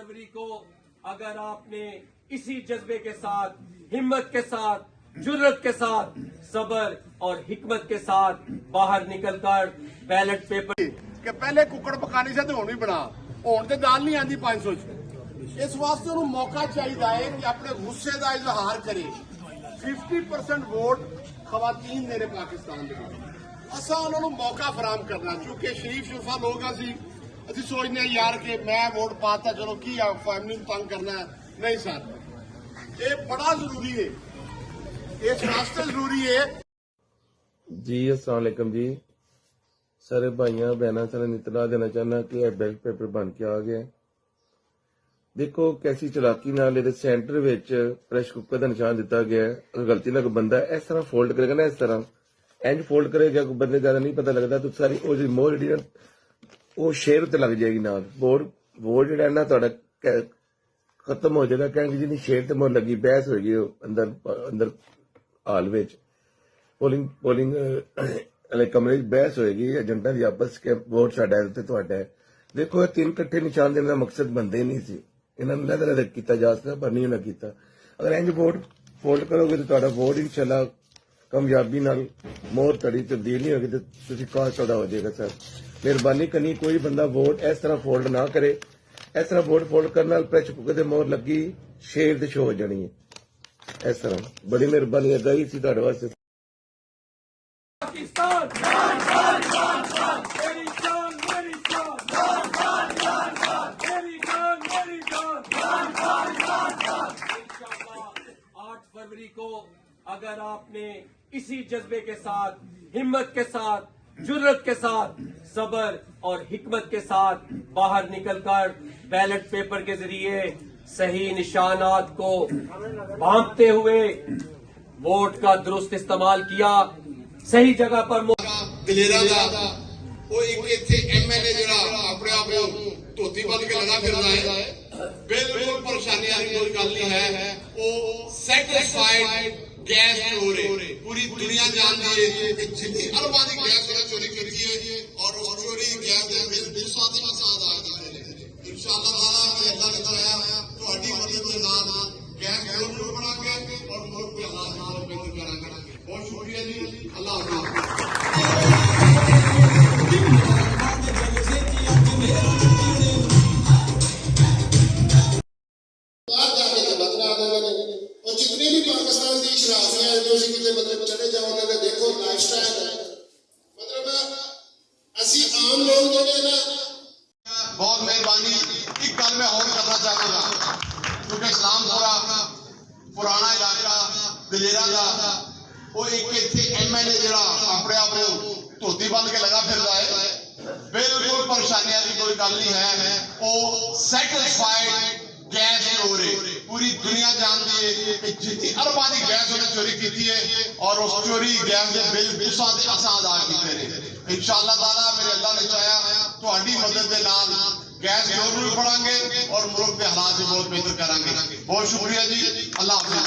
फरवरी को अगर आपने इसी जज्बे के साथ, हिम्मत के साथ, जुर्रत के साथ, सबर और हिकमत के साथ बाहर निकलकर बैलेट पेपर कि पहले कुकड़ पकानी से हुण भी बना हुण ते दाल नहीं आती 500 इस वास्ते उन्होंने मौका चाहिए है कि अपने गुस्से का इजहार करे। 50% वोट खवातीन मेरे पाकिस्तान असा उन्होंने मौका फराम करना क्योंकि शरीफ शुरफा लोग असी सोचने यार कि मैं वोट पाता चलो की फैमिली तंग करना नहीं सर ये बड़ा जरूरी है इस वास्ते जरूरी है जी। अस्सलाम वालेकुम जी। सारे भाइयों बहनों सारे इतला देना चाहना कि यह बैलेट पेपर बन के आ गया। देखो कैसी चलाकी नाल इहदे सेंटर विच प्रेशर कुकर का निशान दिता गया है। अगर गलती नाल कोई बंदा इस तरह फोल्ड करेगा ना, इस तरह इंज फोल्ड करेगा कोई बंदे ज्यादा नहीं पता लगता तो सारी वो जी मोहर जी वो शेर उत्ते लग जाएगी नाल वोट जिहड़ा ना तुहाडा खत्म हो जाएगा। कहेंगे जी नहीं शेर ते मोहर लगी, बहस होगी अंदर हाल विच पोलिंग वाले कमरे बहस होएगी एजेंटा की आपस के वोट साडा है ते तुहाडा है। देखो तीन कट्ठे निशान देने का मकसद बनते ही नहीं सी, इन्होंने लहदा किया जा सकता पर नहीं उन्हें किया। अगर इंज वोट फोल्ड करोगे तो तुहाडा वोट इंशाल्लाह कामयाबी नाल मोहर तड़ी तब्दील नहीं होगी तो तुसीं काश तुहाडा हो जाएगा। सर मेहरबानी करनी कोई बंदा वोट इस तरह फोल्ड ना करे। इस तरह वोट फोल्ड करने नाल प्रेशर कुकर ते मोहर लगी शेर ते शो हो जानी है। इस तरह बड़ी मेहरबानी अदा ही सी तुहाडे वास्ते। पाकिस्तान जान जान जान जान मेरी जान मेरी जान जान जान जान जान मेरी जान मेरी जान जान जान जान जान इंशाअल्लाह 8 फरवरी को अगर आपने इसी जज्बे के साथ, हिम्मत के साथ, जुर्रत के साथ, सबर और हिकमत के साथ बाहर निकलकर बैलेट पेपर के जरिए सही निशानात को भांपते हुए वोट का दुरुस्त इस्तेमाल किया, सही जगह पर दलेरा दा वो एक इत्थे एमएलए जिहड़ा अपने आप को धोती बन के लगा फिरदा है बिल्कुल परेशानी वाली कोई गल नहीं है। वो सैटिस्फाइड गैस चोर है, पूरी दुनिया जानती है कि जितनी अरबां दी गैस चोरी की है और उस चोरी गैस दे बिल साथी मसाद आ गए इंशाअल्लाह ताला मैं अल्लाह ने चाहा ਤੁਹਾਡੀ मदद के नाल गैस जरूर बनाएंगे और मुल्क के हालात और बेहतर करेंगे। बहुत शुक्रिया जी, अल्लाह हाफिज़। और जितनी भी पाकिस्तान की शराबियां हैं जो मतलब चले जाओ देखो लाइफ स्टाइल है मतलब असी आम लोग जो ना बहुत मेहरबानी एक गल मैं और करना चाहूंगा क्योंकि इस्लामपुरा पुराना इलाका दलेरा का वो एक इत्थे एमएलए जिहड़ा अपने आप को धोती बन के लगा फिरदा है बिल्कुल परेशानी वाली कोई गल नहीं है। वो सैटिस्फाइड गैस चोर है, पूरी दुनिया जानती है कि जितनी अरबां दी गैस उन्हें चोरी की है और उस चोरी गैस के बिल असां अदा कीते ने। इंशाअल्लाह ताला मेरे अल्लाह ने चाहा तुहाडी मदद के नाल गैस जरूर बढ़ाएंगे और मुल्क के हालात बहुत बेहतर करांगे। बहुत शुक्रिया जी, अल्लाह हाफिज़।